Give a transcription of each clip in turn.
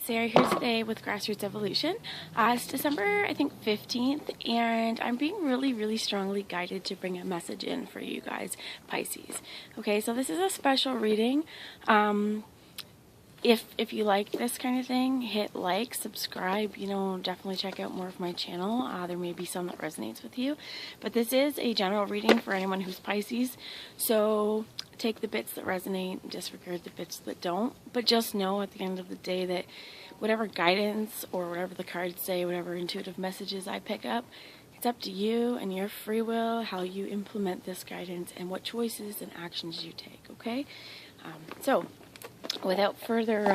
Sarah here today with Grassroots Evolution. It's December, I think, 15th, and I'm being really strongly guided to bring a message in for you guys, Pisces. Okay, so this is a special reading. If you like this kind of thing, hit like, subscribe, definitely check out more of my channel. There may be some that resonates with you. But this is a general reading for anyone who's Pisces. So take the bits that resonate, disregard the bits that don't. But just know at the end of the day that whatever guidance or whatever the cards say, whatever intuitive messages I pick up, it's up to you and your free will how you implement this guidance and what choices and actions you take, okay? So without further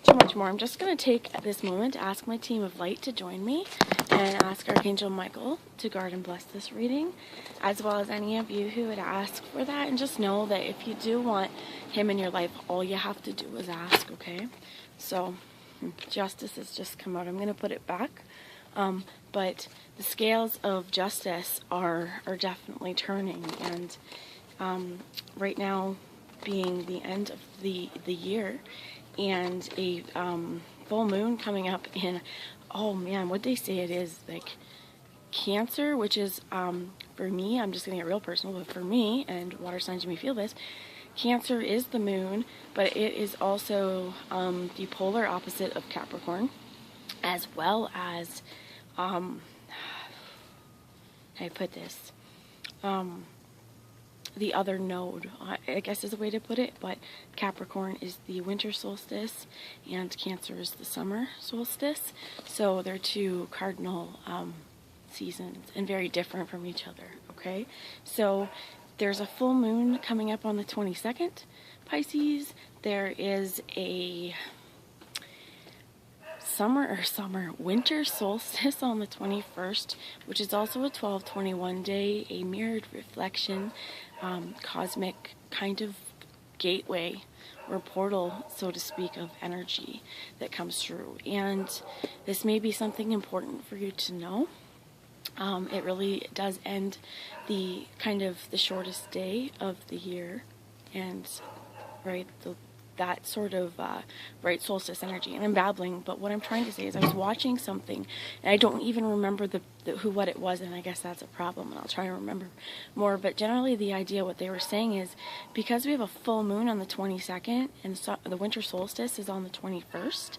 too much more, I'm just going to take this moment to ask my team of light to join me and ask Archangel Michael to guard and bless this reading, as well as any of you who would ask for that. And just know that if you do want him in your life, all you have to do is ask, okay? So justice has just come out. I'm going to put it back. But the scales of justice are definitely turning, and right now being the end of the year and a full moon coming up in, oh man, what they say it is, like Cancer, which is for me, I'm just going to get real personal, but for me, and water signs, you may feel this, Cancer is the moon, but it is also the polar opposite of Capricorn, as well as how do I put this, the other node, I guess is a way to put it, but Capricorn is the winter solstice and Cancer is the summer solstice. So they're two cardinal seasons and very different from each other, okay? So there's a full moon coming up on the 22nd, Pisces. There is a winter solstice on the 21st, which is also a 12/21 day, a mirrored reflection, cosmic kind of gateway or portal, so to speak, of energy that comes through. And this may be something important for you to know. It really does end the kind of the shortest day of the year, and right, that sort of bright solstice energy. And I'm babbling, but what I'm trying to say is I was watching something and I don't even remember what it was, and I guess that's a problem, and I'll try to remember more. But generally the idea, what they were saying is, because we have a full moon on the 22nd and the winter solstice is on the 21st,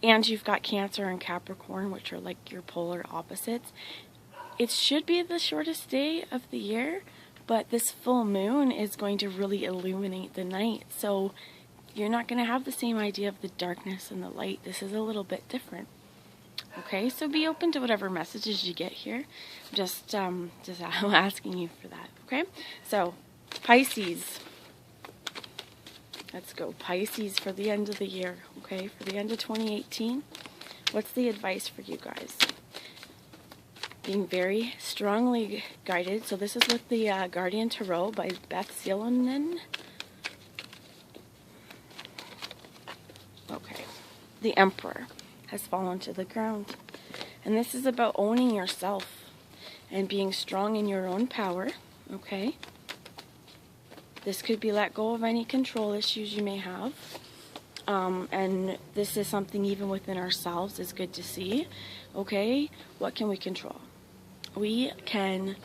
and you've got Cancer and Capricorn, which are like your polar opposites, it should be the shortest day of the year. But this full moon is going to really illuminate the night. So you're not going to have the same idea of the darkness and the light. This is a little bit different. Okay, so be open to whatever messages you get here. Just asking you for that. Okay, so Pisces. Let's go. Pisces for the end of the year. Okay, for the end of 2018. What's the advice for you guys? Being very strongly guided. So this is with the Guardian Tarot by Beth Seilonen. Okay. The Emperor has fallen to the ground. And this is about owning yourself and being strong in your own power. Okay. This could be let go of any control issues you may have. And this is something even within ourselves is good to see. Okay. What can we control? We can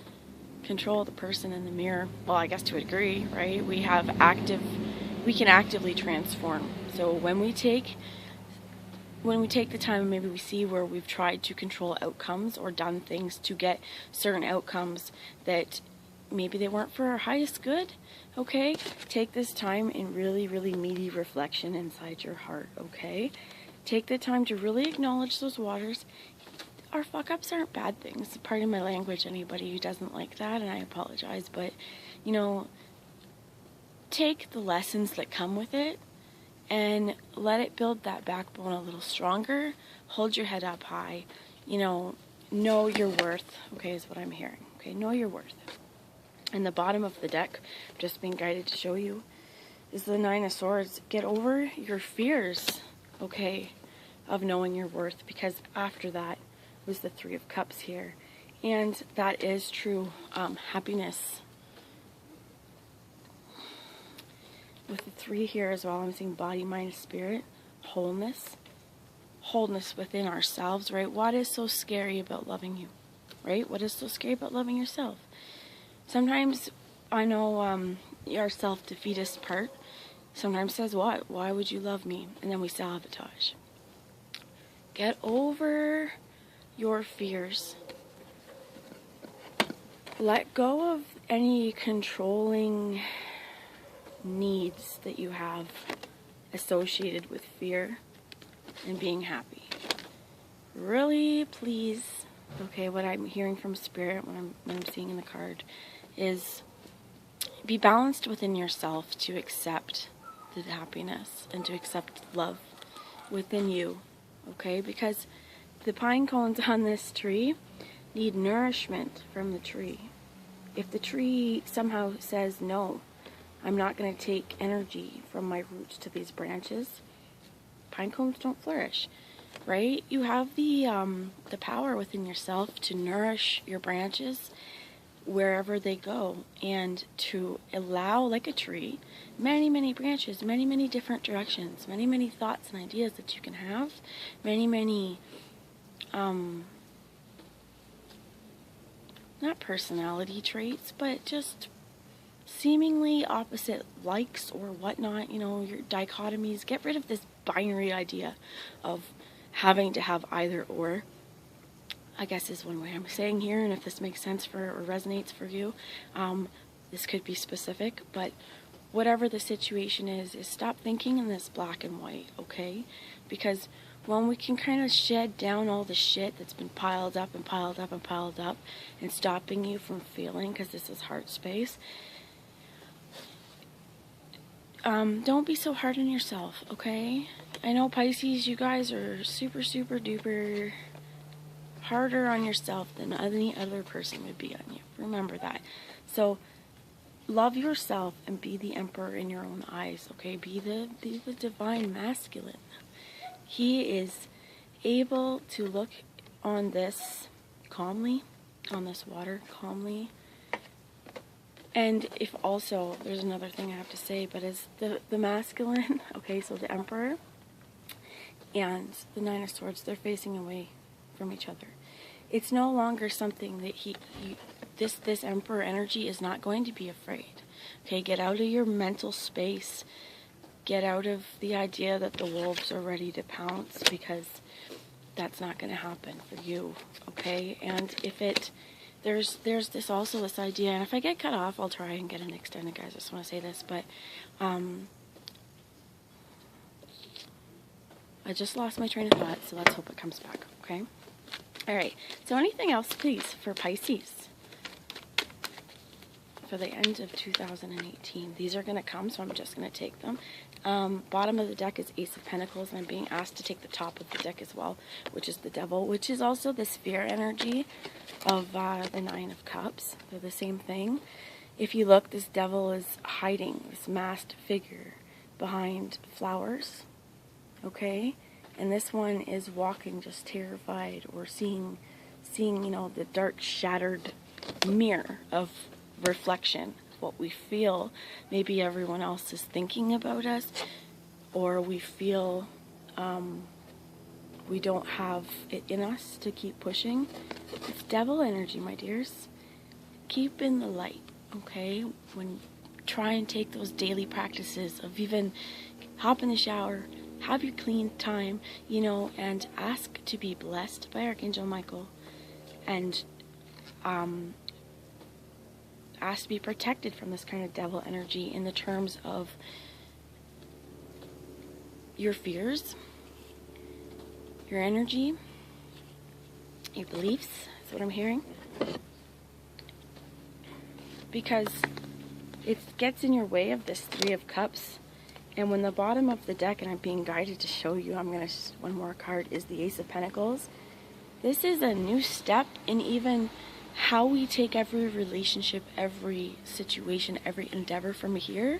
control the person in the mirror. Well, I guess to a degree, right? We can actively transform. So when we take the time and maybe we see where we've tried to control outcomes or done things to get certain outcomes that maybe they weren't for our highest good, okay? Take this time in really meaty reflection inside your heart, okay? Take the time to really acknowledge those waters. Our fuck-ups aren't bad things. Pardon my language, anybody who doesn't like that, and I apologize, but, take the lessons that come with it and let it build that backbone a little stronger. Hold your head up high. Know your worth, okay, is what I'm hearing. Okay, know your worth. And the bottom of the deck, just being guided to show you, is the Nine of Swords. Get over your fears, okay, of knowing your worth, because after that was the Three of Cups here, and that is true happiness with the 3 here as well, I'm seeing body, mind, spirit, wholeness. Wholeness within ourselves, right? What is so scary about loving you, right? What is so scary about loving yourself? Sometimes I know our self-defeatist part sometimes says, what? Why would you love me? And then we sabotage. Get over your fears. Let go of any controlling needs that you have associated with fear and being happy. Really, please, okay, what I'm hearing from Spirit, what I'm seeing in the card, is be balanced within yourself to accept the happiness and to accept love within you, okay? Because the pine cones on this tree need nourishment from the tree. If the tree somehow says, no, I'm not going to take energy from my roots to these branches, pine cones don't flourish, right? You have the power within yourself to nourish your branches wherever they go, and to allow, like a tree, many, many branches, many, many different directions, many, many thoughts and ideas that you can have, many, many, not personality traits, but just seemingly opposite likes or whatnot, you know, your dichotomies. Get rid of this binary idea of having to have either or, I guess is one way I'm saying here, and if this makes sense for or resonates for you, this could be specific, but whatever the situation is stop thinking in this black and white, okay? Because when we can kind of shed down all the shit that's been piled up and piled up and piled up and stopping you from feeling, because this is heart space, don't be so hard on yourself, okay? I know Pisces, you guys are super, super duper harder on yourself than any other person would be on you. Remember that. So love yourself and be the emperor in your own eyes, okay? Be the divine masculine. He is able to look on this calmly, on this water calmly. And if also, there's another thing I have to say, but as the masculine, okay, so the Emperor and the Nine of Swords, they're facing away from each other. It's no longer something that this Emperor energy is not going to be afraid. Okay, get out of your mental space. Get out of the idea that the wolves are ready to pounce, because that's not going to happen for you, okay? And if there's this also this idea, and if I get cut off, I'll try and get an extended, guys. I just want to say this, but I just lost my train of thought, so let's hope it comes back, okay? All right, so anything else, please, for Pisces for the end of 2018? These are going to come, so I'm just going to take them. Bottom of the deck is Ace of Pentacles, and I'm being asked to take the top of the deck as well, which is the Devil, which is also the sphere energy of the Nine of Cups. They're the same thing. If you look, this Devil is hiding, this masked figure behind flowers, okay? And this one is walking just terrified, or seeing, you know, the dark, shattered mirror of reflection, what we feel maybe everyone else is thinking about us, or we feel we don't have it in us to keep pushing. It's Devil energy, my dears. Keep in the light, okay? When try and take those daily practices of even hop in the shower, have your clean time, you know, and ask to be blessed by Archangel Michael, and ask to be protected from this kind of devil energy in the terms of your fears, your energy, your beliefs. That's what I'm hearing. Because it gets in your way of this Three of Cups. And when the bottom of the deck, and I'm being guided to show you, I'm going to, one more card, is the Ace of Pentacles. This is a new step in even how we take every relationship, every situation, every endeavor from here.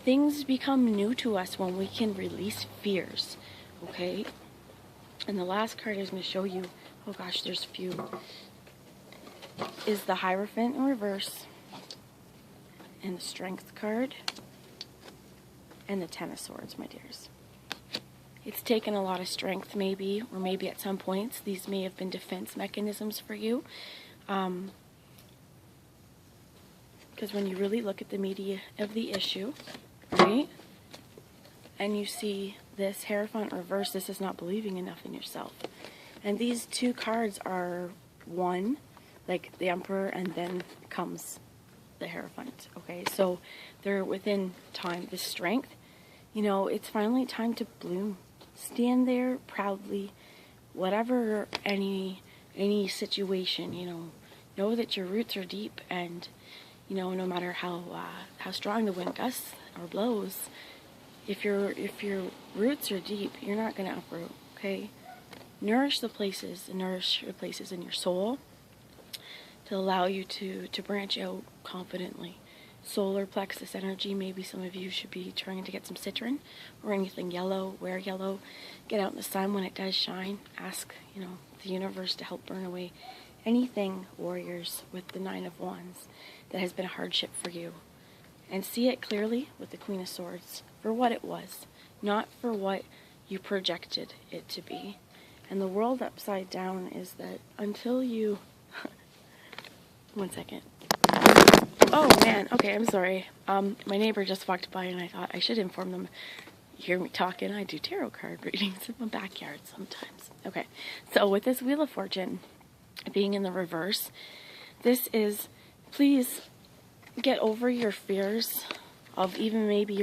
Things become new to us when we can release fears, okay? And the last card is going to show you, oh gosh, there's a few, is the Hierophant in reverse, and the Strength card. and the Ten of Swords, my dears. It's taken a lot of strength, maybe, or maybe at some points these may have been defense mechanisms for you. Because when you really look at the media of the issue, right, and you see this Hierophant reverse, this is not believing enough in yourself. And these two cards are one, like the Emperor, and then comes the Hierophant, okay? So they're within time, the strength. You know, it's finally time to bloom. Stand there proudly, whatever any situation, you know that your roots are deep, and you know, no matter how strong the wind gusts or blows, if your roots are deep, you're not going to uproot, okay? Nourish the places in your soul to allow you to branch out confidently. Solar plexus energy, maybe some of you should be trying to get some citron or anything yellow. Wear yellow. Get out in the sun when it does shine. Ask, you know, the universe to help burn away anything, warriors, with the Nine of Wands that has been a hardship for you. And see it clearly with the Queen of Swords for what it was, not for what you projected it to be. And the world upside down is that until you... One second. Oh man, okay, I'm sorry. My neighbor just walked by and I thought I should inform them. You hear me talking, I do tarot card readings in my backyard sometimes. Okay, so with this Wheel of Fortune being in the reverse, this is, please get over your fears of even maybe your